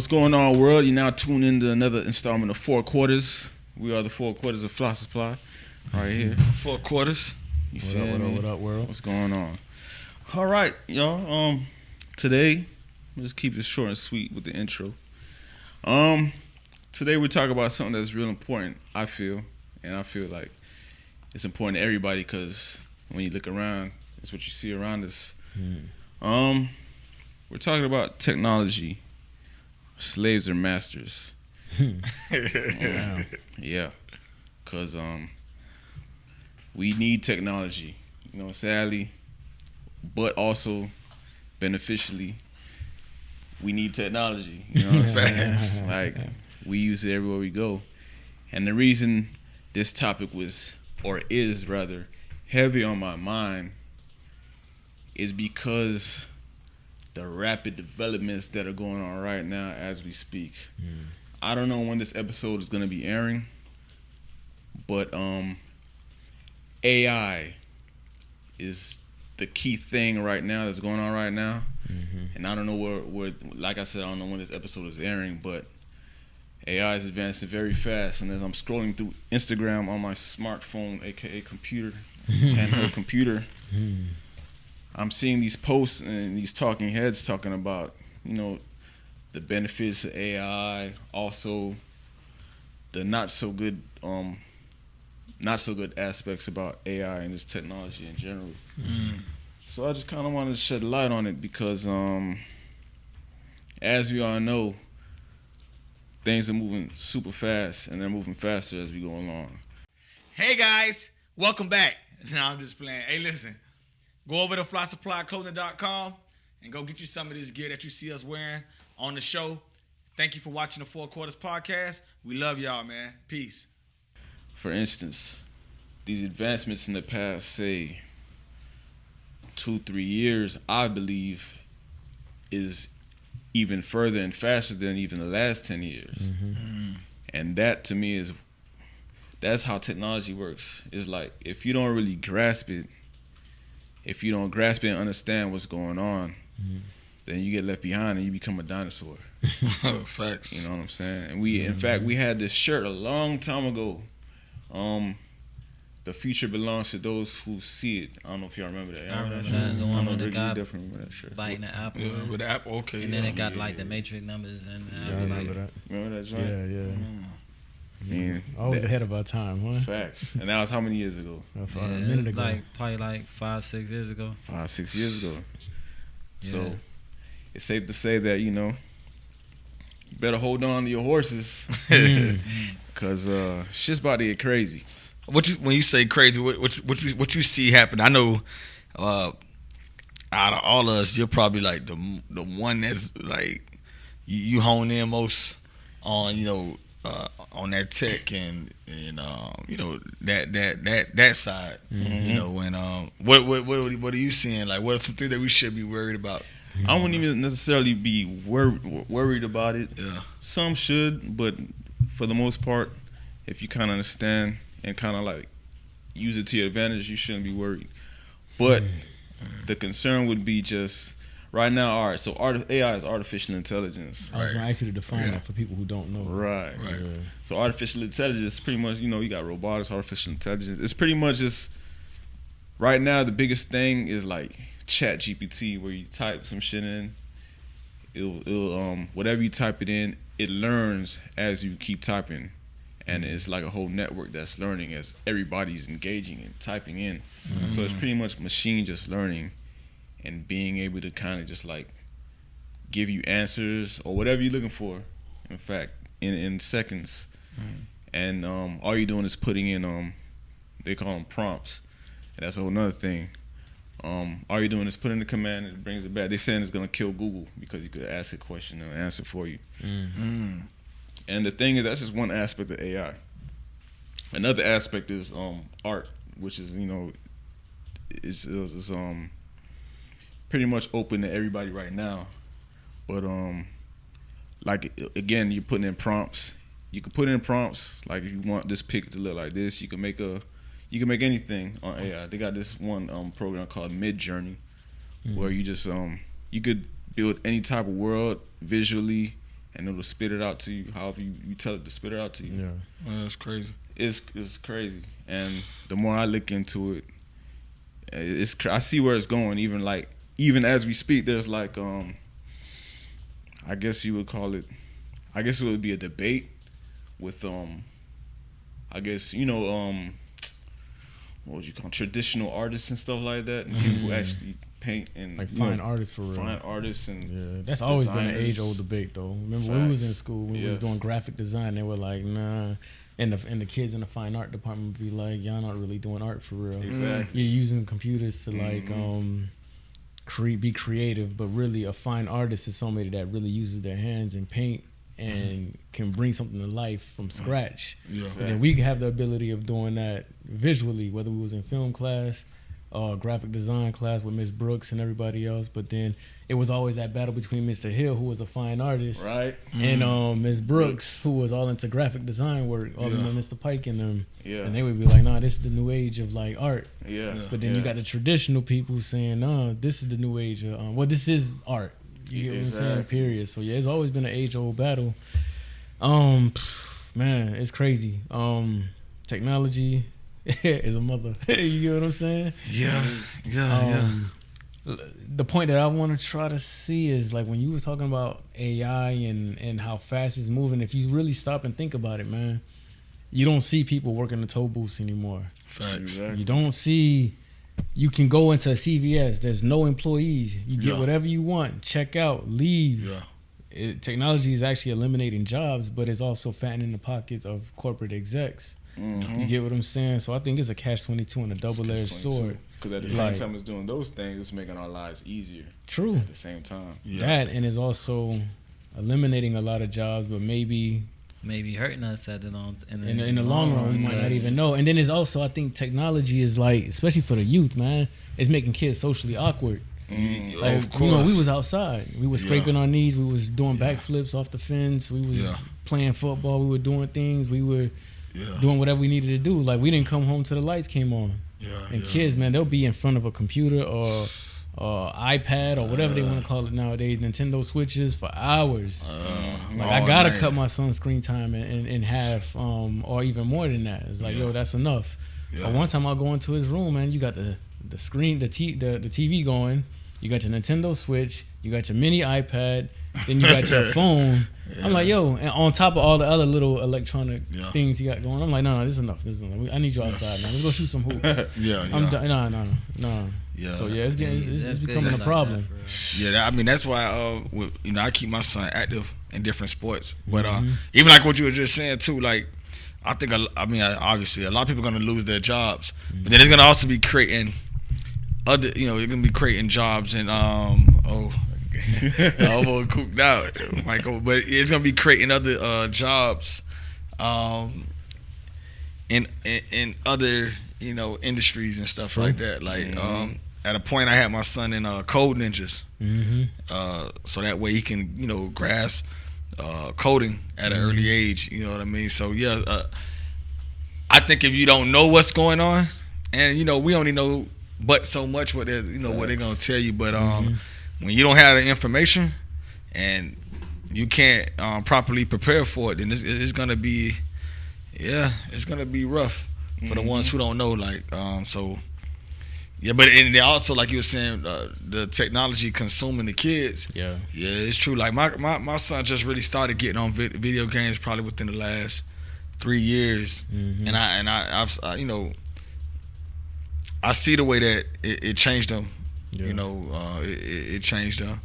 going on, world? You now tune into another installment of 4 Quarters. We are the 4 Quarters of Fly Supply, right here. 4 Quarters. You feel me? What up, world? What's going on? All right, y'all. Today, let's keep it short and sweet with the intro. Today we're talking about something that's real important, I feel, and I feel like it's important to everybody because when you look around, it's what you see around us. We're talking about technology. Slaves or masters. Yeah, because we need technology, sadly, but also beneficially, we need technology. You know what I'm saying? Like, we use it everywhere we go. And the reason this topic is heavy on my mind is because the rapid developments that are going on right now as we speak. I don't know when this episode is going to be airing, but AI is the key thing right now that's going on right now. And I don't know where, like I said, I don't know when this episode is airing, but AI is advancing very fast. And as I'm scrolling through Instagram on my smartphone, aka computer, handheld computer, I'm seeing these posts and these talking heads talking about, the benefits of AI, also the not so good aspects about AI and this technology in general. So I just kind of wanted to shed light on it because, as we all know, things are moving super fast and they're moving faster as we go along. Hey guys, welcome back. No, I'm just playing. Hey, listen. Go over to flysupplyclothing.com and go get you some of this gear that you see us wearing on the show. Thank you for watching the 4 Quarters podcast. We love y'all, man. Peace. For instance, these advancements in the past, say, 2-3 years, I believe, is even further and faster than even the last 10 years. And that, to me, that's how technology works. It's like, if you don't really grasp it, and understand what's going on, then you get left behind and you become a dinosaur. Facts. You know what I'm saying? And in fact, we had this shirt a long time ago. The future belongs to those who see it. I don't know if y'all remember that. I remember that. The one with the guy definitely remember that shirt. biting the apple. Yeah, with the apple, okay. And then it got like the matrix numbers and I remember that. Remember that joint? Yeah. Always ahead of our time, huh? Facts. And that was how many years ago? A minute ago. Probably like 5-6 years ago. 5-6 years ago. Yeah. So it's safe to say that, you better hold on to your horses because shit's about to get crazy. When you say crazy, what you see happen? I know out of all of us, you're probably like the one that's like you hone in most on on that tech and that side. And what are you seeing? Like, what are some things that we should be worried about? I wouldn't even necessarily be worried about it. Yeah. Some should, but for the most part, if you kind of understand and kind of like use it to your advantage, you shouldn't be worried. But the concern would be just right now. All right, so AI is artificial intelligence. I was going to ask you to define that for people who don't know. Right. Yeah. So artificial intelligence is pretty much, you got robotics, artificial intelligence. It's pretty much just right now the biggest thing is like Chat GPT, where you type some shit in, it'll whatever you type it in, it learns as you keep typing, and it's like a whole network that's learning as everybody's engaging and typing in. So it's pretty much machine just learning and being able to kind of just like give you answers or whatever you're looking for, in fact, in seconds. And all you're doing is putting in they call them prompts, and that's a whole nother thing. All you're doing is putting the command and it brings it back. They're saying it's gonna kill Google because you could ask a question and answer for you. And the thing is, that's just one aspect of AI. Another aspect is art, which is it's pretty much open to everybody right now. But like again, you're putting in prompts. You can put in prompts like if you want this pic to look like this, you can make anything on AI. They got this one program called Midjourney, where you just you could build any type of world visually and it'll spit it out to you however you tell it to spit it out to you. Yeah. Well, that's crazy. It's crazy, and the more I look into it, I see where it's going. Even as we speak, there's like I guess you would call it. I guess it would be a debate with I guess what would you call them? Traditional artists and stuff like that, and people who actually paint and like fine artists for real. Fine artists and that's always been an age-old debate though. Remember when we was in school, we was doing graphic design, they were like, nah. And the kids in the fine art department would be like, y'all not really doing art for real. Exactly. You're using computers to like be creative, but really a fine artist is somebody that really uses their hands and paint and can bring something to life from scratch. Yeah. And then we have the ability of doing that visually, whether we was in film class or graphic design class with Miss Brooks and everybody else. But then it was always that battle between Mr. Hill, who was a fine artist, right, and Miss Brooks, who was all into graphic design work, all in Mr. Pike and them. Yeah. And they would be like, nah, this is the new age of like art. Yeah. But then you got the traditional people saying, no, this is the new age of, this is art. You get what I'm saying? Period. So yeah, it's always been an age-old battle. Man, it's crazy. Technology is a mother. You get what I'm saying? Yeah. The point that I want to try to see is like when you were talking about AI and how fast it's moving. If you really stop and think about it, man, you don't see people working the toll booths anymore. Facts. Exactly. You don't see. You can go into a CVS. There's no employees. You get whatever you want. Check out. Leave. Yeah. Technology is actually eliminating jobs, but it's also fattening the pockets of corporate execs. You get what I'm saying? So I think it's a catch-22 and a double-edged sword. Because at the same time it's doing those things, it's making our lives easier. True. At the same time. Yeah. That, and it's also eliminating a lot of jobs, but maybe hurting us at the long in the long run, we might not even know. And then it's also, I think technology is like, especially for the youth, man, it's making kids socially awkward. Like, of course. we was outside. We was scraping our knees. We was doing backflips off the fence. We was playing football. We were doing things. We were doing whatever we needed to do. Like, we didn't come home till the lights came on. And kids, man, they'll be in front of a computer or iPad or whatever they want to call it nowadays, Nintendo Switches for hours. I gotta cut my son's screen time in half, or even more than that. It's like, yo, that's enough. But one time I'll go into his room, man, you got the screen, the TV going, you got your Nintendo Switch, you got your mini iPad, then you got your phone. I'm like, yo, and on top of all the other little electronic things you got going, I'm like, no, this is enough. I need you outside, man. Let's go shoot some hoops. I'm done. No. Yeah. So yeah, it's becoming a problem. That's why I keep my son active in different sports. But even like what you were just saying too, like I think obviously a lot of people are gonna lose their jobs, but then it's gonna also be creating other, you're gonna be creating jobs and I'm almost cooped out, Michael. But it's gonna be creating other jobs, in other industries and stuff like that. Like at a point, I had my son in Code Ninjas, so that way he can grasp coding at an early age. You know what I mean? So I think if you don't know what's going on, and we only know but so much what they're what they're gonna tell you, but when you don't have the information and you can't properly prepare for it, then it's gonna be rough for the ones who don't know. Like but and they also, like you were saying, the technology consuming the kids. Yeah, it's true. Like my son just really started getting on video games probably within the last 3 years, and I've I see the way that it changed them. It changed them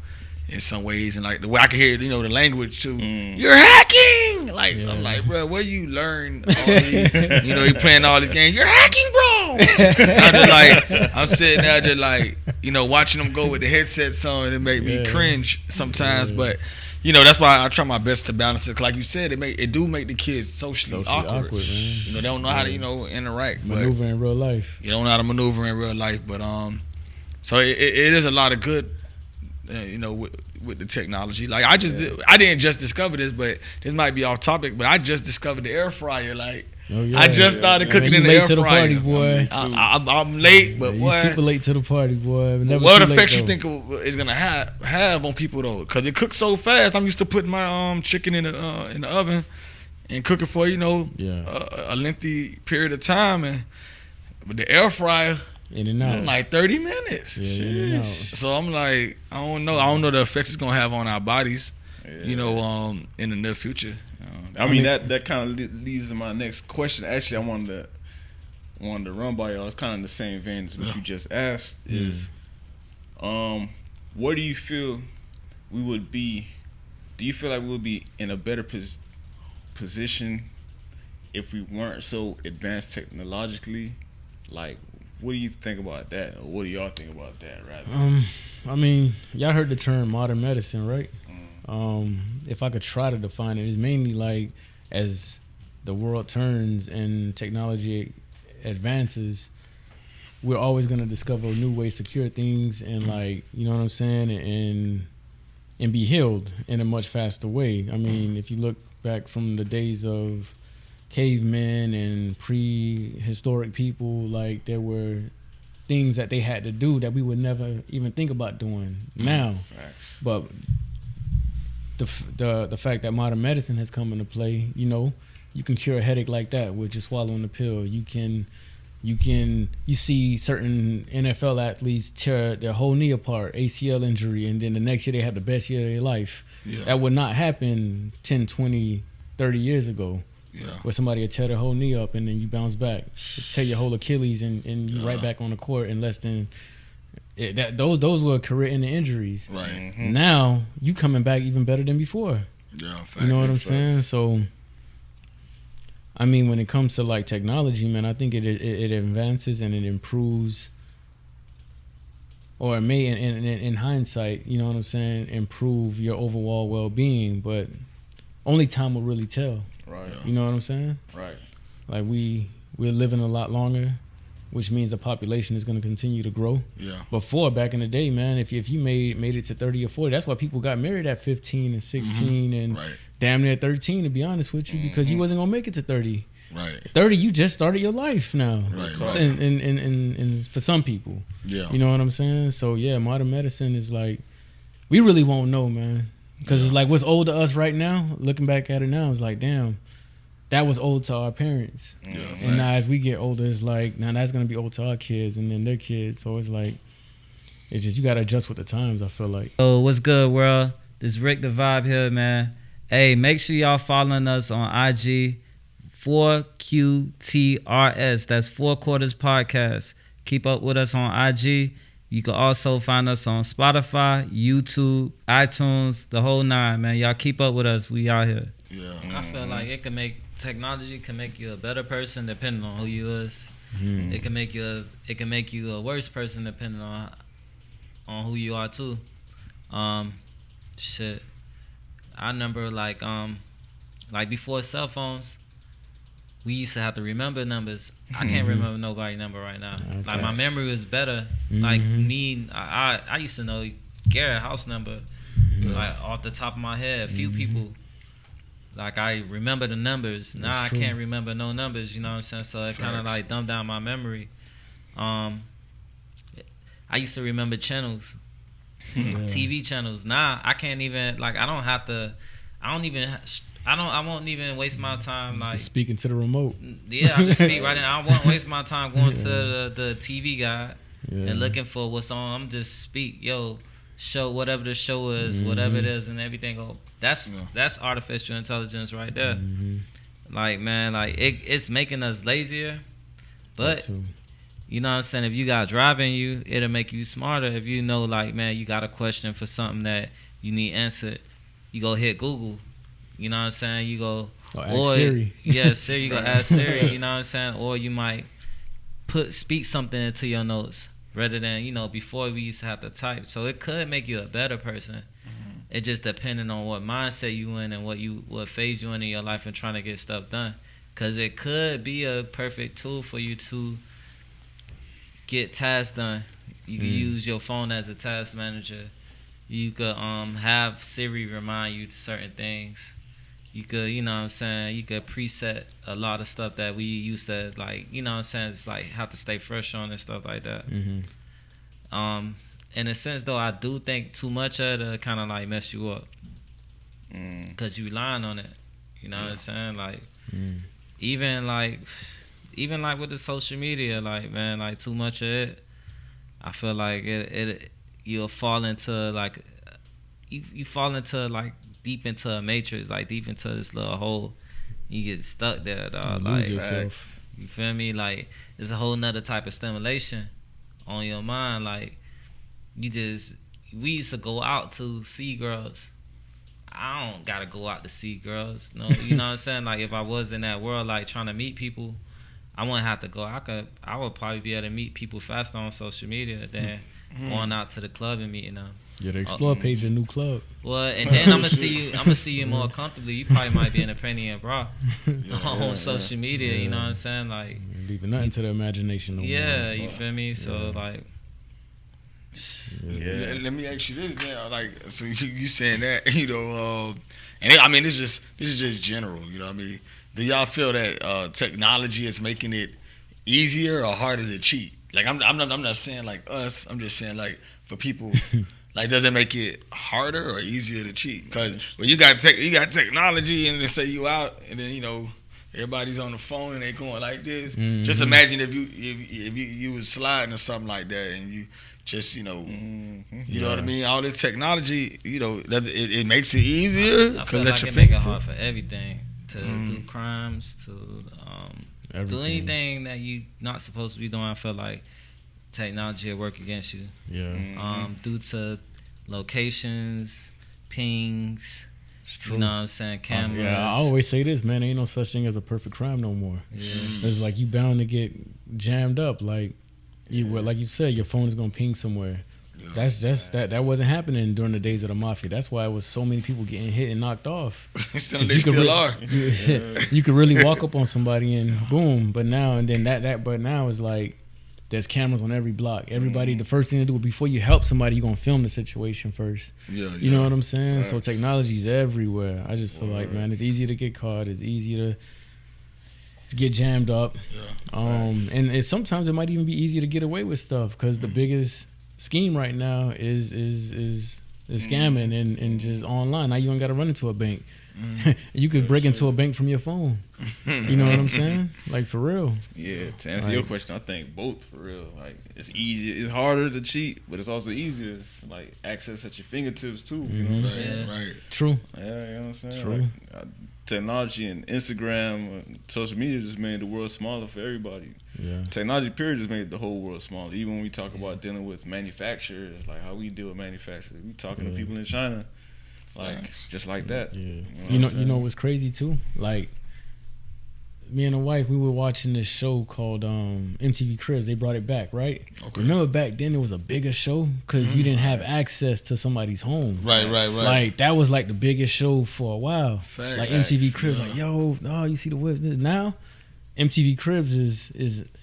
in some ways, and like the way I can hear the language too. You're hacking. Like I'm like, bro, where you learn all these? He playing all these games. You're hacking, bro. I'm sitting there just like watching them go with the headsets on, and it make me cringe sometimes. But that's why I try my best to balance it. 'Cause like you said, it do make the kids socially awkward. Man. They don't know how to interact, maneuver in real life. You don't know how to maneuver in real life, but so it is a lot of good. With the technology, like I didn't just discover this, but this might be off topic. But I just discovered the air fryer. Like Oh, yeah. I just started cooking in the air fryer. Late to the party, boy. I'm late, but you super late to the party, boy. Never what too late, effects you though. think is gonna have on people though? Because it cooks so fast. I'm used to putting my chicken in the oven and cooking for a lengthy period of time, and with the air fryer, in and out, like 30 minutes. Yeah, in and out. So I'm like, I don't know the effects it's gonna have on our bodies. Yeah. In the near future. I mean that kind of leads to my next question. Actually, I wanted to run by y'all. It's kind of in the same vein as what you just asked. Is what do you feel we would be? Do you feel like we would be in a better position if we weren't so advanced technologically? Like, what do you think about that, or what do y'all think about that? Right? I mean, y'all heard the term modern medicine, right? If I could try to define it, it's mainly like as the world turns and technology advances, we're always going to discover new ways to cure things and like, you know what I'm saying, and be healed in a much faster way. I mean, if you look back from the days of cavemen and prehistoric people, like there were things that they had to do that we would never even think about doing now. But the fact that modern medicine has come into play, you can cure a headache like that with just swallowing the pill. You see certain NFL athletes tear their whole knee apart, ACL injury, and then the next year they have the best year of their life. Yeah. That would not happen 10, 20, 30 years ago. Yeah. Where somebody would tear their whole knee up and then you bounce back. Tear your whole Achilles and you right back on the court in less than those were career-ending injuries. Right. Mm-hmm. Now you coming back even better than before. Yeah, you know what I'm saying? So, I mean, when it comes to like technology, man, I think it advances and it improves, or it may, in hindsight, you know what I'm saying, improve your overall well-being. But only time will really tell. Right. You know what I'm saying? Right. Like we're living a lot longer, which means the population is going to continue to grow. Yeah. Before, back in the day, man, if you made it to 30 or 40, that's why people got married at 15 and 16 and damn near 13, to be honest with you, because you wasn't going to make it to 30. Right. 30, you just started your life now. Right. And for some people. Yeah. You know what I'm saying? So, yeah, modern medicine is like, we really won't know, man. Because it's like what's old to us right now, looking back at it now, it's like, damn, that was old to our parents. Yeah, and now as we get older, it's like, now that's going to be old to our kids and then their kids. So it's like, it's just, you got to adjust with the times, I feel like. Oh, what's good, world? This is Rick the Vibe here, man. Hey, make sure y'all following us on IG, 4QTRS. That's 4 Quarters Podcast. Keep up with us on IG. You can also find us on Spotify, YouTube, iTunes, the whole nine, man. Y'all keep up with us. We out here. Yeah. I feel like technology can make you a better person depending on who you is. It can make you a worse person depending on who you are too. Shit. I remember like before cell phones, we used to have to remember numbers. I can't remember nobody's number right now. Okay. Like my memory was better. Like me, I used to know Garrett house number like off the top of my head. A few people, like I remember the numbers. Now I can't remember no numbers. You know what I'm saying? So it kind of like dumbed down my memory. I used to remember channels, TV channels. Now I can't even like I won't even waste my time like speaking to the remote. Yeah, I can speak right now. I won't waste my time going to the TV guide and looking for what's on. I'm just speak, show whatever the show is, whatever it is, and everything. That's artificial intelligence right there. Like man, like it's making us lazier, but you know what I'm saying. If you got driving you, it'll make you smarter. If you know, like man, you got a question for something that you need answered, you go hit Google. You know what I'm saying? You go, ask Siri. Yeah, Siri. You go ask Siri. You know what I'm saying? Or you might speak something into your notes rather than before we used to have to type. So it could make you a better person. It just depending on what mindset you in and what phase you in your life and trying to get stuff done. Cause it could be a perfect tool for you to get tasks done. You can use your phone as a task manager. You could have Siri remind you certain things. you could, you know what I'm saying, you could preset a lot of stuff that we used to, like, you know what I'm saying, it's like have to stay fresh on and stuff like that. In a sense, though, I do think too much of it kind of like mess you up. Because you relying on it. You know what I'm saying? Like, even like with the social media, like, man, like too much of it, I feel like you'll fall into like, you fall into like deep into a matrix, like deep into this little hole. You get stuck there, dog. Like, lose yourself. You feel me? Like, it's a whole nother type of stimulation on your mind. Like, we used to go out to see girls. I don't gotta go out to see girls. No, you know what I'm saying? Like, if I was in that world, like trying to meet people, I wouldn't have to go. I would probably be able to meet people faster on social media than going out to the club and meeting them. Yeah, the Explore page, a new club. Well, and then I'm gonna see you more comfortably. You probably might be in a penny and bra on social media. You know what I'm saying? Like, leaving nothing to the imagination. You feel me? So like. Yeah. Let me ask you this now, like, so you saying that, you know, and I mean, this is just general, you know what I mean? Do y'all feel that technology is making it easier or harder to cheat? Like, I'm not saying like us, I'm just saying like for people, like, does it make it harder or easier to cheat? Because when you got technology and they say you out, and then, you know, everybody's on the phone and they going like this. Just imagine if you was sliding or something like that, and you just, you know, you know what I mean? All this technology, you know, it makes it easier. I feel like it make it hard for everything, to do crimes, to do anything that you not supposed to be doing. I feel like technology will work against you. Yeah. Due to locations, pings. You know what I'm saying? Cameras. Yeah, I always say this, man. Ain't no such thing as a perfect crime no more. It's like you bound to get jammed up. Like you said, your phone is gonna ping somewhere. That's just that wasn't happening during the days of the mafia. That's why it was so many people getting hit and knocked off. They still are. You could really walk up on somebody and boom. But now but now it's like there's cameras on every block. Everybody, the first thing to do before you help somebody, you're gonna film the situation first. You know what I'm saying? Right. So technology's everywhere. I just feel like, man, it's easy to get caught. It's easy to get jammed up. And sometimes it might even be easier to get away with stuff, because the biggest scheme right now is scamming and just online. Now you don't got to run into a bank. You could break into a bank from your phone. You know what I'm saying? Like, for real. Yeah, to answer your question, I think both, for real. Like, it's easier. It's harder to cheat, but it's also easier. It's like access at your fingertips too. You know what I'm saying? Right. True. Yeah, you know what I'm saying? True. Like, technology and Instagram, social media just made the world smaller for everybody. Yeah. Technology period just made the whole world smaller. Even when we talk about dealing with manufacturers, like how we deal with manufacturers, we talking to people in China. Like, just like that. Yeah. You know what's crazy too? Like, me and the wife, we were watching this show called MTV Cribs. They brought it back, right? Okay. Remember back then it was a bigger show because you didn't have access to somebody's home. Right. Like, that was like the biggest show for a while. Facts. Like MTV Cribs, like, yo, no, you see the whips. Now MTV Cribs is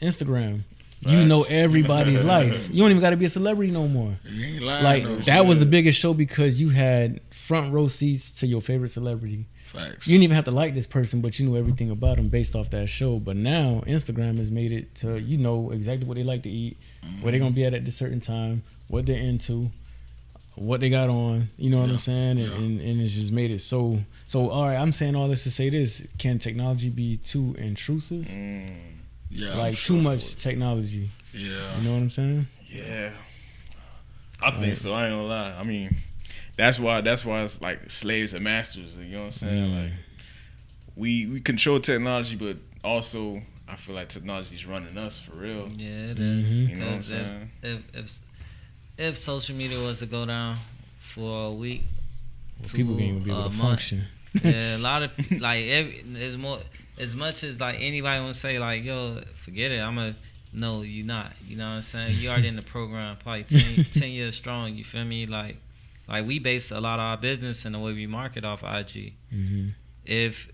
Instagram. Facts. You know everybody's life. You don't even got to be a celebrity no more. You ain't lying. Like, that was the biggest show because you had front row seats to your favorite celebrity. Facts. You didn't even have to like this person, but you knew everything about them based off that show. But now Instagram has made it to, you know exactly what they like to eat, where they're gonna be at a certain time, what they're into, what they got on. You know what I'm saying? And it's just made it so. All right, I'm saying all this to say this: can technology be too intrusive? Yeah, like too much technology. Yeah, you know what I'm saying? Yeah, I think so. I ain't gonna lie. I mean, that's why it's like slaves and masters. You know what I'm saying? Like, we control technology, but also I feel like technology's running us for real. Yeah, it is. You know what I'm saying? If social media was to go down for a week, people can't even be able to function. Yeah, a lot of as much as like anybody want to say like, yo, forget it, no, you not. You know what I'm saying? You already in the program, probably 10 years strong. You feel me? Like we base a lot of our business and the way we market off IG. If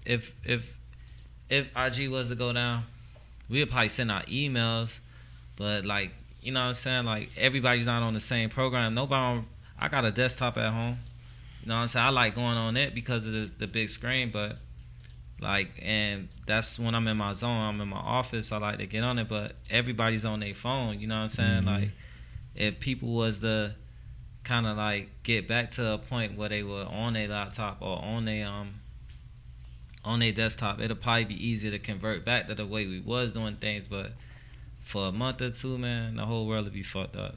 IG was to go down, we'd probably send out emails, but like, you know what I'm saying? Like, everybody's not on the same program. I got a desktop at home. You know what I'm saying? I like going on it because of the big screen, but Like, and that's when I'm in my zone. I'm in my office. I like to get on it, but everybody's on their phone. You know what I'm saying? Like, if people was to kind of like get back to a point where they were on their laptop or on their desktop, it'll probably be easier to convert back to the way we was doing things. But for a month or two, man, the whole world would be fucked up.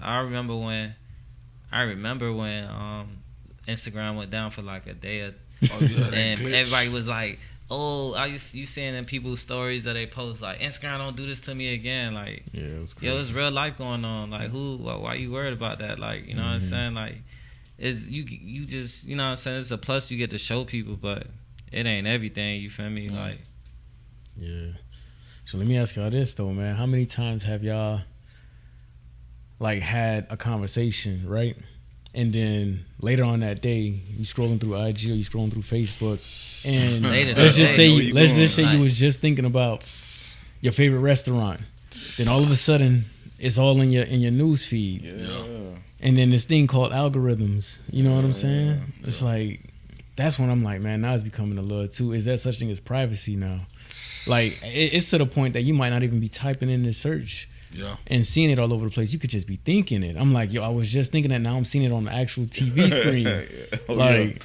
I remember when Instagram went down for like a day, and everybody was like, "Oh, you seeing in people's stories that they post like Instagram don't do this to me again." Like, yeah, it was crazy. Yo, it's real life going on. Like, why you worried about that? Like, you know what I'm saying? Like, it's you just, you know what I'm saying? It's a plus you get to show people, but it ain't everything. You feel me? Like, yeah. So let me ask y'all this though, man. How many times have y'all like had a conversation, right? And then later on that day, you scrolling through IG or you scrolling through Facebook, and let's just say you was just thinking about your favorite restaurant. Then all of a sudden, it's all in your news feed. Yeah. And then this thing called algorithms. You know what I'm saying? It's like, that's when I'm like, man, now it's becoming a little too. Is there such thing as privacy now? Like, it's to the point that you might not even be typing in the search and seeing it all over the place. You could just be thinking it. I'm like, yo, I was just thinking that, now I'm seeing it on the actual TV screen.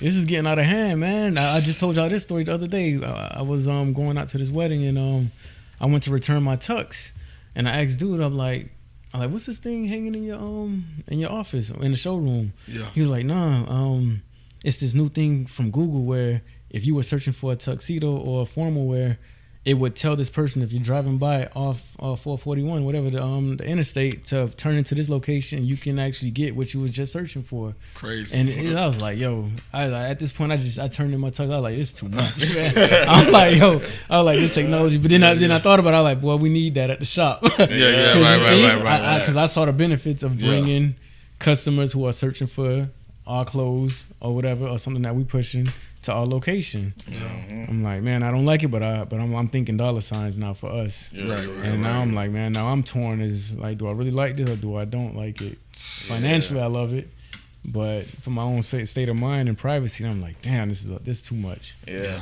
This is getting out of hand, man. I just told y'all this story the other day. I was going out to this wedding, and I went to return my tux, and I asked dude, I'm like, what's this thing hanging in your office, in the showroom? Yeah. He was like, nah, it's this new thing from Google where if you were searching for a tuxedo or a formal wear, it would tell this person, if you're driving by off 441, whatever, the interstate, to turn into this location, you can actually get what you was just searching for. Crazy. And I was like, yo, at this point, I turned in my tux. I was like, this is too much, man. I'm like, yo, this technology. But then I thought about it. I was like, well, we need that at the shop. Right. Because I saw the benefits of bringing customers who are searching for our clothes or whatever, or something that we pushing to our location. I'm like, man, I don't like it, but I'm thinking dollar signs now for us. Now I'm like, man, now I'm torn. Is like, do I really like this or do I don't like it? Financially, I love it, but for my own state of mind and privacy, I'm like, damn, this is too much. This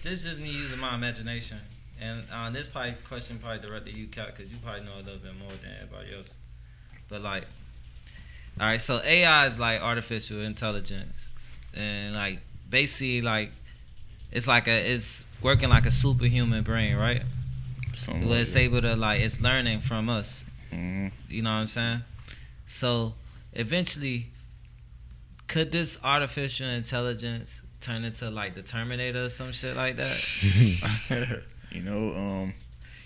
just me using my imagination. And this question directed to you, Kat, because you probably know a little bit more than everybody else. But like, all right, so AI is like artificial intelligence, and like, basically, like, it's working like a superhuman brain, right? Where it's able to, like, it's learning from us. You know what I'm saying? So eventually, could this artificial intelligence turn into like the Terminator or some shit like that?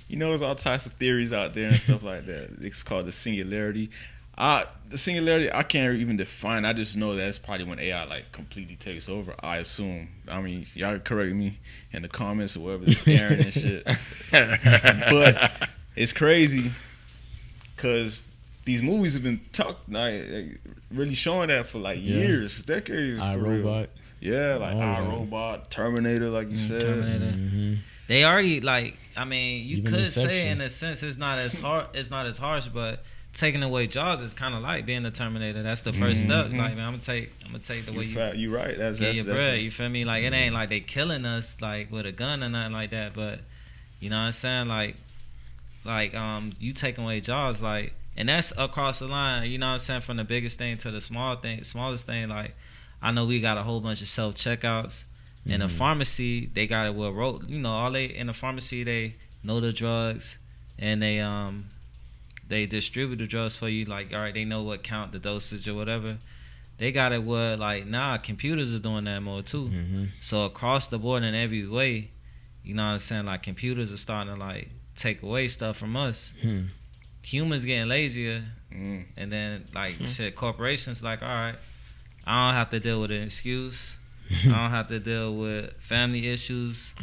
There's all types of theories out there and stuff like that. It's called the singularity. The singularity, I can't even define. I just know that's probably when AI like completely takes over, I assume. I mean, y'all correct me in the comments or wherever it's airing and shit. But it's crazy because these movies have been like really showing that for like years, decades. iRobot. Yeah, like iRobot, Terminator, like you said. Terminator. They already, like, I mean, you even could say in a sense it's not as harsh, but taking away jobs is kind of like being a Terminator. That's the first step. Like, man, I'm gonna take the way you right. That's your bread. You feel me? Like, it ain't like they killing us like with a gun or nothing like that. But you know what I'm saying? Like you taking away jobs, like, and that's across the line. You know what I'm saying? From the biggest thing to the smallest thing. Like, I know we got a whole bunch of self checkouts in a pharmacy. They got it wrote. You know, in the pharmacy they know the drugs, and they distribute the drugs for you. Like, all right, they know what count, the dosage or whatever. They got it where, like, computers are doing that more too. So across the board in every way, you know what I'm saying? Like, computers are starting to like take away stuff from us. Humans getting lazier, and then like shit, corporations like, all right, I don't have to deal with an excuse. I don't have to deal with family issues.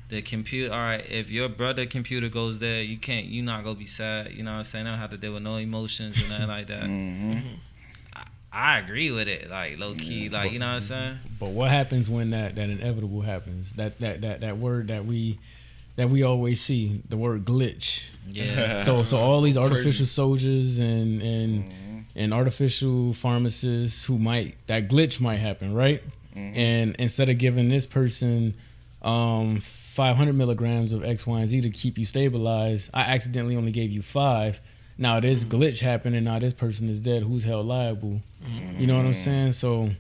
The computer, all right, if your brother computer goes there, you're not gonna be sad. You know what I'm saying? I don't have to deal with no emotions and nothing like that. I agree with it, like, low key, like, you know what I'm saying? But what happens when that inevitable happens? That word that we always see, the word glitch. Yeah. So all these artificial soldiers and artificial pharmacists that glitch might happen, right? And instead of giving this person 500 milligrams of X, Y, and Z to keep you stabilized. I accidentally only gave you 5. Now this glitch happened, and now this person is dead. Who's held liable? You know what I'm saying? So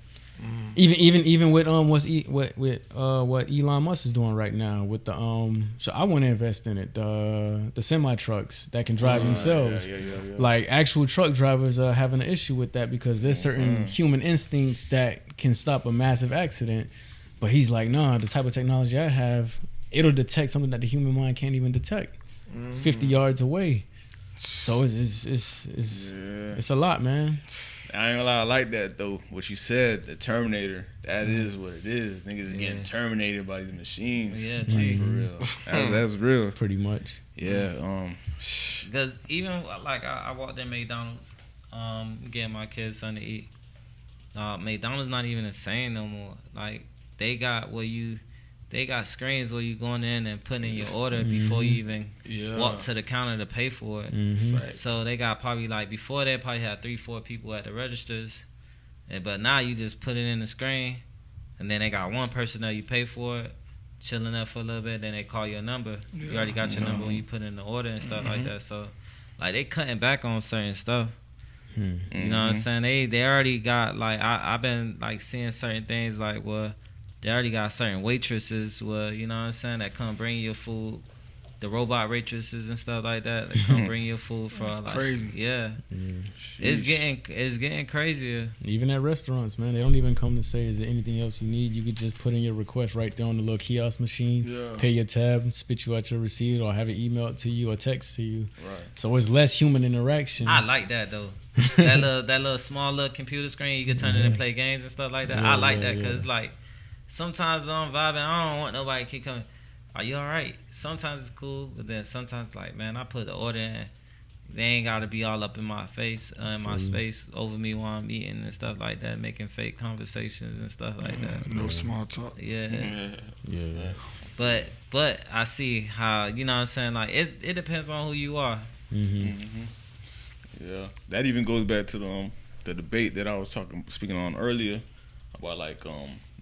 even with what Elon Musk is doing right now with the so I want to invest in it. The semi trucks that can drive themselves. Like actual truck drivers are having an issue with that because there's certain human instincts that can stop a massive accident. But he's like, nah, the type of technology I have, it'll detect something that the human mind can't even detect 50 yards away. So it's a lot, man. I ain't gonna lie, I like that though. What you said, the Terminator, that is what it is. Niggas getting terminated by these machines. Yeah, like, for real. That's real. Pretty much. Yeah. Because even like I walked in McDonald's, getting my kids something to eat. McDonald's not even the same no more. Like they got screens where you going in and putting in your order before you even walk to the counter to pay for it. So they got probably like before they probably had 3-4 people at the registers, but now you just put it in the screen, and then they got one person that you pay for it, chilling up for a little bit. Then they call your number. You already got your number when you put in the order and stuff like that. So like they cutting back on certain stuff. You know what I'm saying? They already got like I've been like seeing certain things like they already got certain waitresses where, you know what I'm saying, that come bring your food. The robot waitresses and stuff like that come bring your food for That's like crazy. Yeah. It's getting crazier. Even at restaurants, man, they don't even come to say, is there anything else you need? You could just put in your request right there on the little kiosk machine, pay your tab, spit you out your receipt, or have it emailed to you or text to you. Right. So it's less human interaction. I like that though. that little small little computer screen, you can turn it and play games and stuff like that. I like that because like sometimes I'm vibing. I don't want nobody to keep coming. Are you all right? Sometimes it's cool, but then sometimes like, man, I put the order in. They ain't got to be all up in my face, in my space, over me while I'm eating and stuff like that, making fake conversations and stuff like that. No small talk. Yeah. But I see how, you know what I'm saying, like it depends on who you are. Yeah, that even goes back to the debate that I was speaking on earlier about like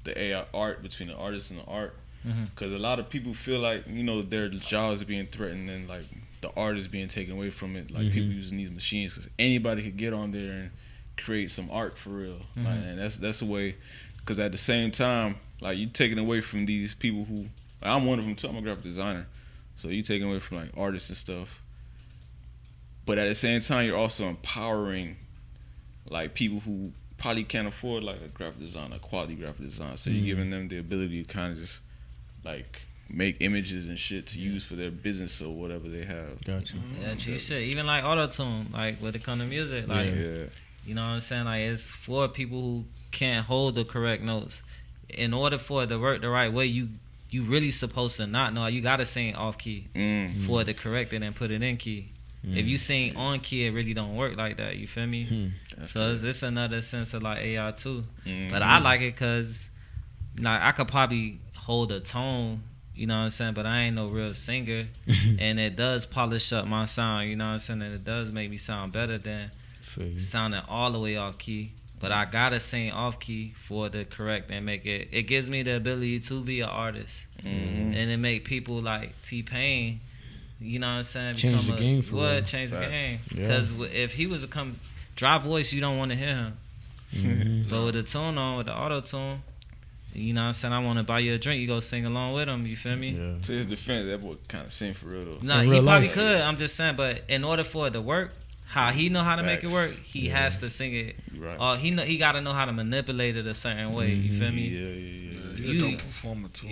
the AI art between the artist and the art. Because a lot of people feel like, you know, their jobs are being threatened and like the art is being taken away from it. Like people using these machines because anybody could get on there and create some art for real. Like, and that's the way. Because at the same time, like you taking away from these people who, I'm one of them too. I'm a graphic designer, so you taking away from like artists and stuff. But at the same time, you're also empowering like people who probably can't afford like a graphic design, a quality graphic design. So you're giving them the ability to kind of just like make images and shit to use for their business or whatever they have. Gotcha. Yeah, you should. Even like auto-tune, like when it comes to music, like you know what I'm saying? Like it's for people who can't hold the correct notes. In order for it to work the right way, you really supposed to not know. You gotta sing off key for it to correct it and put it in key. If you sing on key, it really don't work like that. You feel me? So it's another sense of like AI too. But I like it because like I could probably hold a tone, you know what I'm saying, but I ain't no real singer. And it does polish up my sound, you know what I'm saying, and it does make me sound better than sounding all the way off key. But I gotta sing off key for the correct and make it. It gives me the ability to be an artist, and it make people like T-Pain, you know what I'm saying, change the game for real. Change the game. Because if he was to come dry voice, you don't want to hear him. But with the tune on, with the auto tune, you know what I'm saying, I want to buy you a drink, you go sing along with him, you feel me? To his defense, that boy kind of sing for real though. No, he probably could, I'm just saying, but in order for it to work, how he know how to make it work, he has to sing it. Right. He got to know how to manipulate it a certain way, you feel me? He's a dope performer too.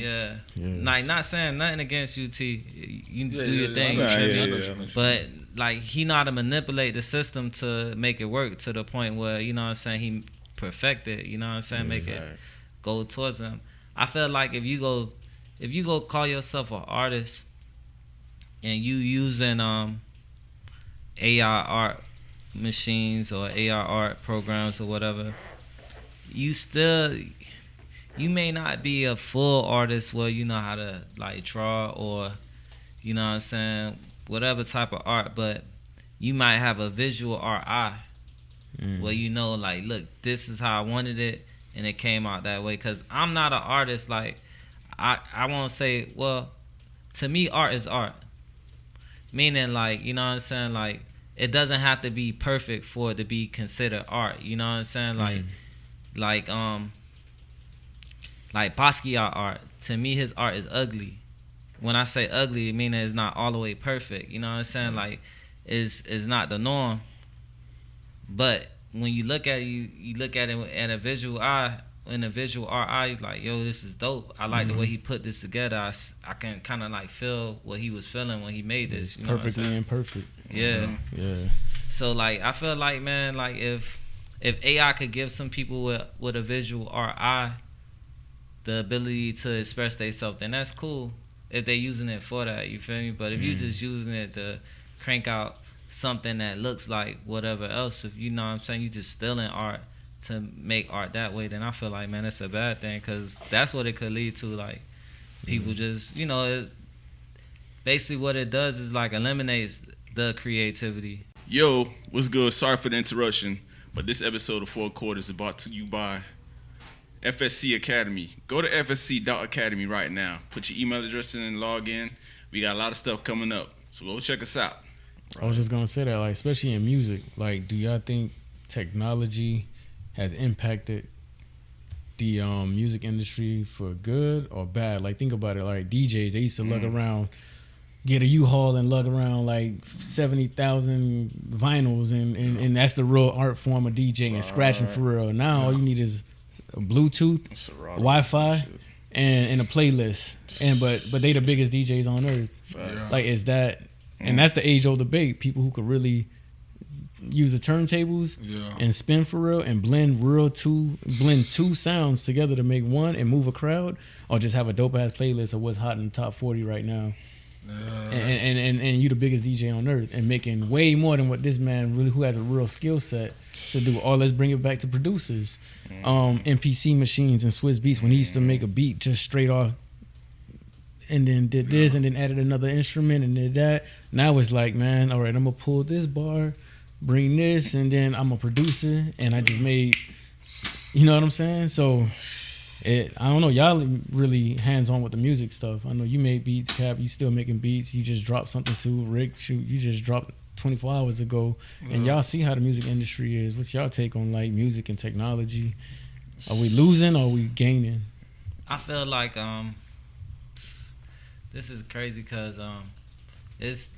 Like, not saying nothing against you, T. You do your thing, you feel me? But like, he know how to manipulate the system to make it work to the point where, you know what I'm saying, he perfect it, you know what I'm saying, make it go towards him. I feel like if you go call yourself an artist and you using AI art machines or AI art programs or whatever, you may not be a full artist where you know how to like draw or, you know what I'm saying, whatever type of art, but you might have a visual art eye where you know, like, look, this is how I wanted it and it came out that way. Because I'm not an artist, like, I won't say, well, to me, art is art. Meaning, like, you know what I'm saying? Like, it doesn't have to be perfect for it to be considered art. You know what I'm saying? Like Basquiat art. To me, his art is ugly. When I say ugly, I mean it's not all the way perfect. You know what I'm saying? Like, is not the norm. But when you look at it, you look at it at a visual eye. In a visual art eye, like, yo, this is dope. I like the way he put this together. I can kind of like feel what he was feeling when he made this. You know perfectly imperfect. Yeah. Yeah. So like, I feel like, man, like if AI could give some people with a visual art eye the ability to express themselves, then that's cool. If they using it for that, you feel me? But if you just using it to crank out something that looks like whatever else, if you know what I'm saying, you just stealing art to make art that way, then I feel like, man, that's a bad thing, because that's what it could lead to. Like, people just, you know, basically what it does is like eliminates the creativity. Yo, what's good? Sorry for the interruption, but this episode of Four Quarters is brought to you by FSC Academy. Go to fsc.academy right now. Put your email address in and log in. We got a lot of stuff coming up, so go check us out. I was just gonna say that, like, especially in music, like, do y'all think technology has impacted the music industry for good or bad? Like, think about it. Like, DJs, they used to lug around, get a U-Haul and lug around like 70,000 vinyls, and that's the real art form of DJing and scratching for real. Now all you need is a Bluetooth, Wi-Fi, and a playlist. And but they the biggest DJs on earth. Like, is that? And that's the age-old debate. People who could really use the turntables and spin for real and blend two sounds together to make one and move a crowd, or just have a dope ass playlist of what's hot in the top 40 right now. And you the biggest DJ on earth and making way more than what this man really, who has a real skill set to do. Or let's bring it back to producers, MPC machines and Swiss Beats, when he used to make a beat just straight off and then did this and then added another instrument and did that. Now it's like, man, all right, I'm gonna pull this bar, bring this, and then I'm a producer, and I just made, you know what I'm saying? So, I don't know, y'all really hands-on with the music stuff. I know you made beats, Cap, you still making beats, you just dropped something too. Rick, shoot, you just dropped 24 hours ago, and y'all see how the music industry is. What's y'all take on, like, music and technology? Are we losing or are we gaining? I feel like this is crazy, because it's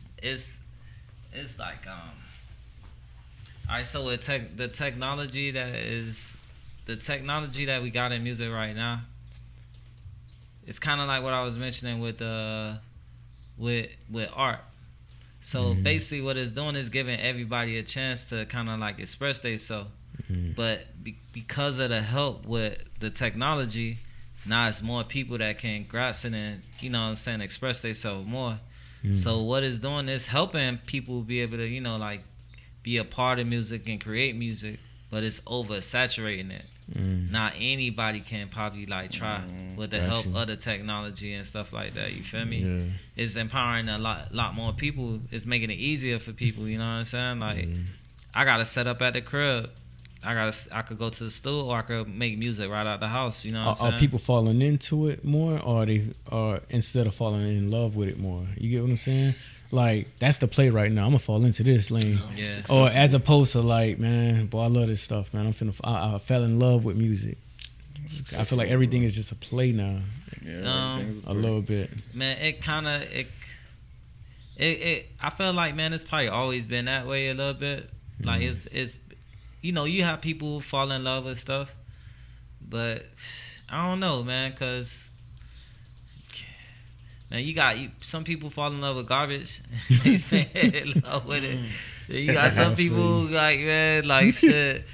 like all right, so with the technology that we got in music right now, it's kind of like what I was mentioning with art. So basically what it's doing is giving everybody a chance to kind of like express themselves. But because of the help with the technology, now it's more people that can grasp it and, you know what I'm saying, express themselves more. So what it's doing is helping people be able to, you know, like, be a part of music and create music, but it's oversaturating it. Not anybody can probably like try with the help of the technology and stuff like that. You feel me? It's empowering a lot more people. It's making it easier for people. You know what I'm saying? Like, I got to set up at the crib. I could go to the studio, or I could make music right out the house. You know what I'm saying? Are people falling into it more, or are instead of falling in love with it more? You get what I'm saying? Like, that's the play right now. I'm gonna fall into this lane, or as opposed to like, man, boy, I love this stuff, man. I fell in love with music. I feel like everything is just a play now. A little bit. Man, I feel like, man, it's probably always been that way a little bit. Like, it's you know, you have people who fall in love with stuff, but I don't know, man, because man, some people fall in love with garbage. They stay in love with it. You got some people like, man, like, shit,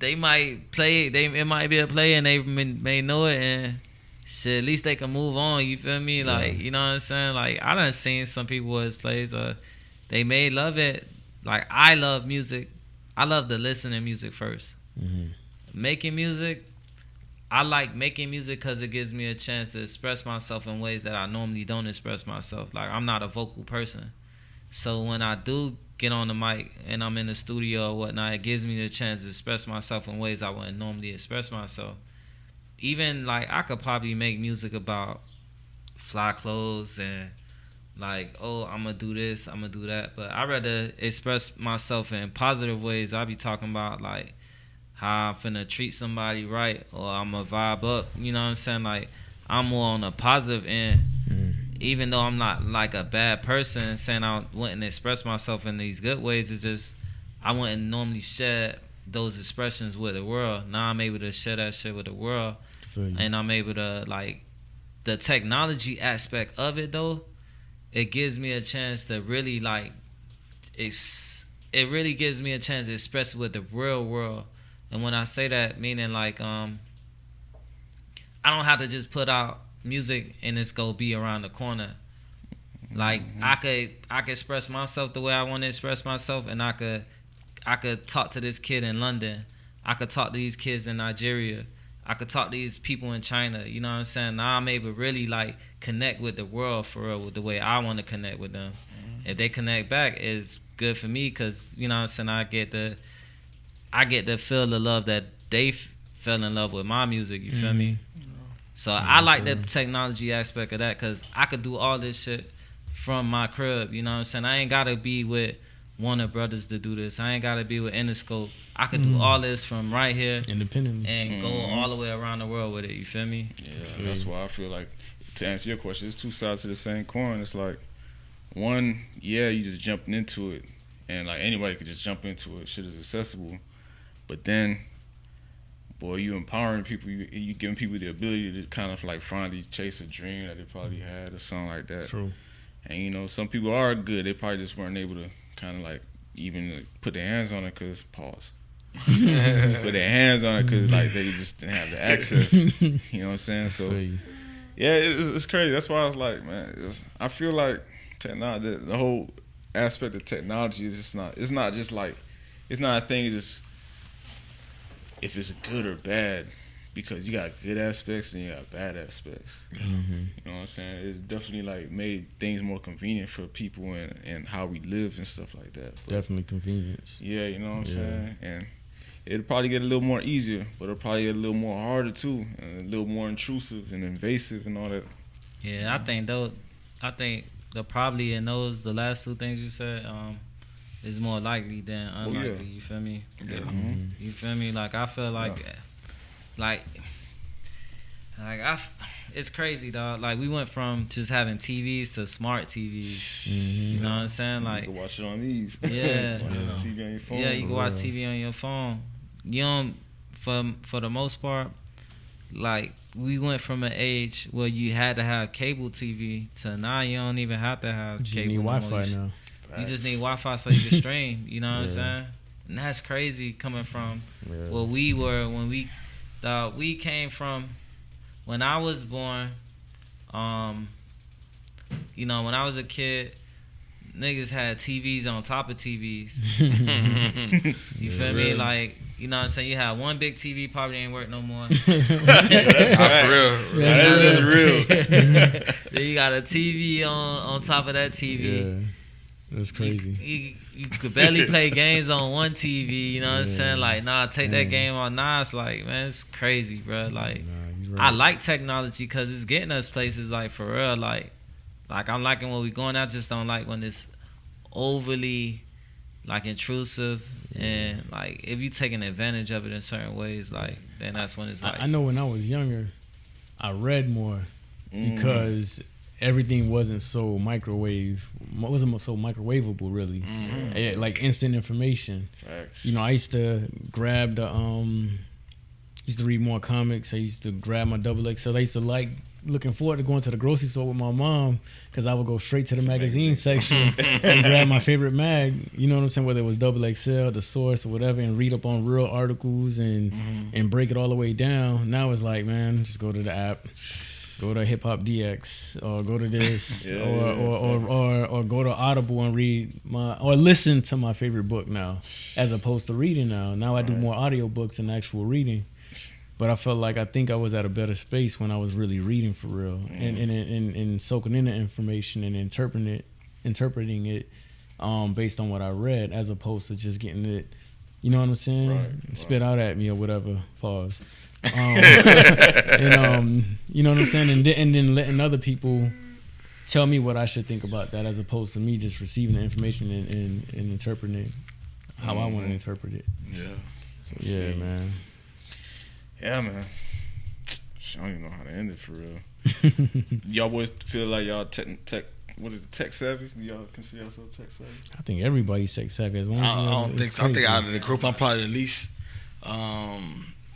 they might play, it might be a play and they may know it, and shit, at least they can move on, you feel me? Like, you know what I'm saying? Like, I done seen some people as plays, they may love it. Like, I love music. I love to listen to music first. Making music, I like making music because it gives me a chance to express myself in ways that I normally don't express myself. Like, I'm not a vocal person. So when I do get on the mic and I'm in the studio or whatnot, it gives me the chance to express myself in ways I wouldn't normally express myself. even like I could probably make music about fly clothes and like, oh, I'm gonna do this, I'm gonna do that, but I'd rather express myself in positive ways. I be talking about like how I'm finna treat somebody right, or I'm gonna vibe up, you know what I'm saying? Like, I'm more on the positive end, even though I'm not like a bad person, saying I wouldn't express myself in these good ways. It's just I wouldn't normally share those expressions with the world. Now I'm able to share that shit with the world, and I'm able to, like, the technology aspect of it though, it gives me a chance to really like it really gives me a chance to express it with the real world. And when I say that, meaning like I don't have to just put out music and it's gonna be around the corner. Like I could express myself the way I want to express myself, and I could talk to this kid in London. I could talk to these kids in Nigeria. I could talk to these people in China. You know what I'm saying? Now I'm able to really like connect with the world for real, with the way I want to connect with them. If they connect back, it's good for me, because you know what I'm saying, I get to feel the love that they fell in love with my music. You feel me? So I like the technology aspect of that, because I could do all this shit from my crib. You know what I'm saying? I ain't gotta be with Warner Brothers to do this. I ain't gotta be with Interscope. I could do all this from right here, independently, and go all the way around the world with it. You feel me? Yeah, that's why I feel like, to answer your question, it's two sides to the same coin. It's like, one, yeah, you just jumping into it, and like anybody could just jump into it. Shit is accessible, but then, boy, you empowering people. You giving people the ability to kind of like finally chase a dream that they probably had or something like that. True. And you know, some people are good. They probably just weren't able to kind of like even like put their hands on it, because put their hands on it because like they just didn't have the access. You know what I'm saying? So yeah, it's crazy. That's why I was like, man, I feel like technology, the whole aspect of technology is just not. It's not just like, it's not a thing. Just if it's good or bad, because you got good aspects and you got bad aspects. You know what I'm saying? It's definitely like made things more convenient for people and how we live and stuff like that. But definitely convenience. yeah, you know what I'm saying? And it'll probably get a little more easier, but it'll probably get a little more harder too, and a little more intrusive and invasive and all that. Yeah, I think the probably in those, the last two things you said, is more likely than unlikely. You feel me? Yeah. You feel me? Like I feel like, it's crazy, dog. Like we went from just having TVs to smart TVs. You know what I'm saying? Like you can watch it on these. Yeah. TV on your phone. Yeah, you can watch TV on your phone. You don't, for the most part, like we went from an age where you had to have cable TV to now you don't even have to have you cable. You need Wi-Fi now. You just need Wi-Fi so you can stream. You know what I'm saying? And that's crazy coming from where we were when we came from. When I was born, you know, when I was a kid, niggas had TVs on top of TVs. You feel me? Like, you know what I'm saying? You had one big TV, probably ain't work no more. That's for real. That's real. Then you got a TV on top of that TV. Yeah. That's crazy. You could barely play games on one TV, you know what I'm saying? Like, nah, take that game on. Nah, it's like, man, it's crazy, bro. Like, I like technology because it's getting us places, like, for real. Like I'm liking where we going. I just don't like when it's overly, like, intrusive. And, like, if you taking advantage of it in certain ways, like, then that's when it's like. I know when I was younger, I read more because everything wasn't so microwavable, really. Like instant information. Facts. You know, I used to grab used to read more comics. I used to grab my XXL. I used to like looking forward to going to the grocery store with my mom because I would go straight to the magazine section and grab my favorite mag. You know what I'm saying? Whether it was XXL, The Source, or whatever, and read up on real articles and break it all the way down. Now it's like, man, just go to the app. Go to Hip Hop DX or go to this or go to Audible and read or listen to my favorite book now, as opposed to reading now. Now I do more audiobooks than actual reading. But I felt like I think I was at a better space when I was really reading for real and soaking in the information and interpreting it based on what I read, as opposed to just getting it, you know what I'm saying? Spit out at me or whatever. Pause. You know what I'm saying? And then letting other people tell me what I should think about that, as opposed to me just receiving the information and interpreting it how I want to interpret it. Yeah. So, yeah, man. Yeah, man. I don't even know how to end it for real. Y'all boys feel like y'all tech savvy? Y'all consider yourself tech savvy? I think everybody's tech savvy. As long as I don't think so. I think out of the group, I'm probably the least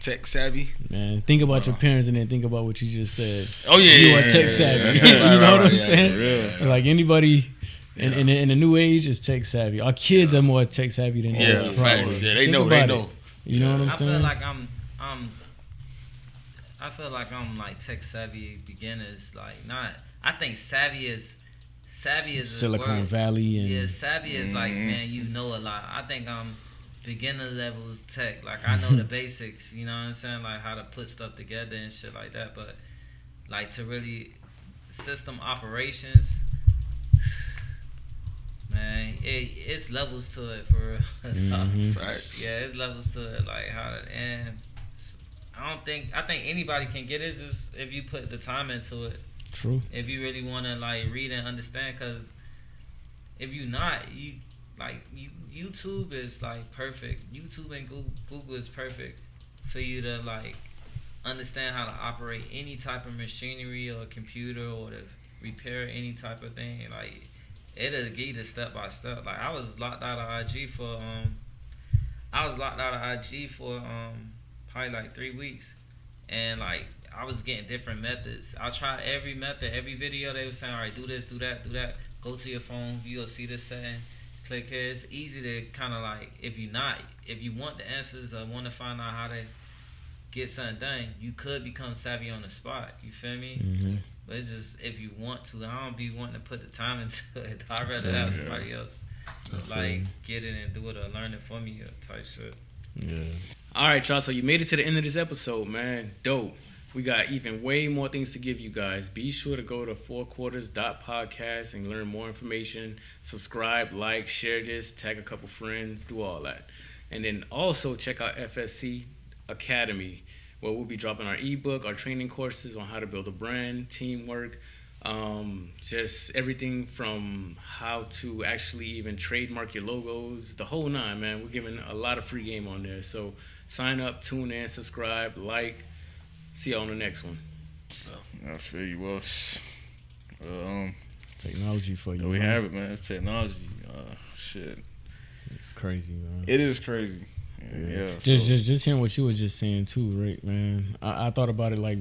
tech savvy. Man, think about your parents and then think about what you just said. Oh yeah, you are tech savvy. You know what I'm saying? Like anybody in the new age is tech savvy. Our kids are more tech savvy than us. Facts. Yeah, they know. You know what I'm saying? I feel like I'm like tech savvy beginners. Like not. I think savvy is Silicon Valley. And savvy is like, man, you know a lot. I think I'm beginner levels tech. Like I know the basics. You know what I'm saying? Like how to put stuff together and shit like that. But like to really system operations. Man, it's levels to it for real. Facts. Yeah, it's levels to it. Like how to, and I think anybody can get it, just if you put the time into it. True. If you really want to like read and understand, because if you not, YouTube is like perfect. YouTube and Google is perfect for you to like understand how to operate any type of machinery or computer or to repair any type of thing. Like it'll give you step by step. Like I was locked out of IG for probably like 3 weeks, and like I was getting different methods. I tried every method, every video they were saying, all right, do this, do that, do that. Go to your phone, you'll see this setting. Click here. It's easy to kind of like, if you want the answers or want to find out how to get something done, you could become savvy on the spot. You feel me? Mm-hmm. But it's just if you want to. I don't be wanting to put the time into it. I'd rather have somebody else like get it and do it or learn it for me type shit. Yeah. All right, y'all. So you made it to the end of this episode, man. Dope. We got even way more things to give you guys. Be sure to go to fourquarters.podcast and learn more information. Subscribe, like, share this, tag a couple friends, do all that. And then also check out FSC Academy, where we'll be dropping our ebook, our training courses on how to build a brand, teamwork, just everything from how to actually even trademark your logos, the whole nine, man. We're giving a lot of free game on there. So sign up, tune in, subscribe, like. See you on the next one. I feel you. Well, it's technology for you. We have it, man. It's technology. Shit. It's crazy, man. It is crazy. Yeah. Just hearing what you were just saying too, Rick, man. I thought about it like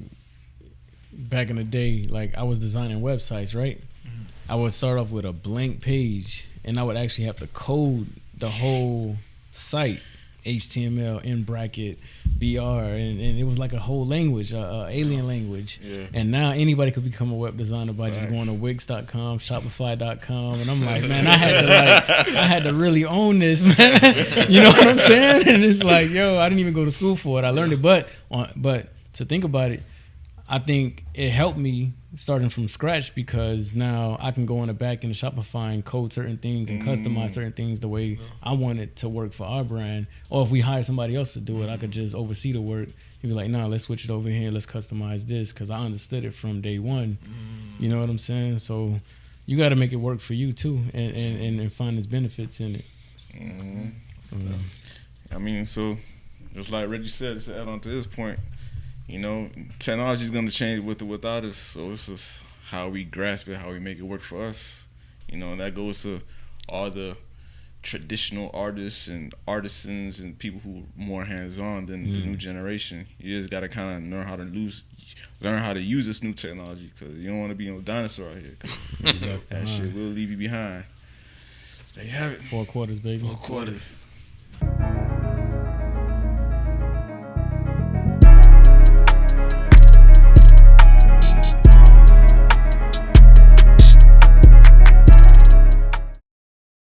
back in the day. Like I was designing websites, right? Mm-hmm. I would start off with a blank page, and I would actually have to code the whole site, HTML in bracket. BR and it was like a whole language, alien language. Yeah. And now anybody could become a web designer by just going to Wix.com, Shopify.com, and I'm like, man, I had to really own this, man. You know what I'm saying? And it's like, yo, I didn't even go to school for it. I learned it, but to think about it, I think it helped me starting from scratch, because now I can go on the back end of Shopify and code certain things and customize certain things the way I want it to work for our brand. Or if we hire somebody else to do it, I could just oversee the work and be like, nah, let's switch it over here. Let's customize this, because I understood it from day one. You know what I'm saying? So you got to make it work for you too, and find its benefits in it. I mean, so just like Reggie said, to add on to his point, you know, technology is going to change with or without us. So it's just how we grasp it, how we make it work for us. You know, and that goes to all the traditional artists and artisans and people who are more hands-on than the new generation. You just got to kind of learn how to use this new technology, because you don't want to be no dinosaur out here. That shit will leave you behind. There you have it. 4 quarters, baby. 4 quarters.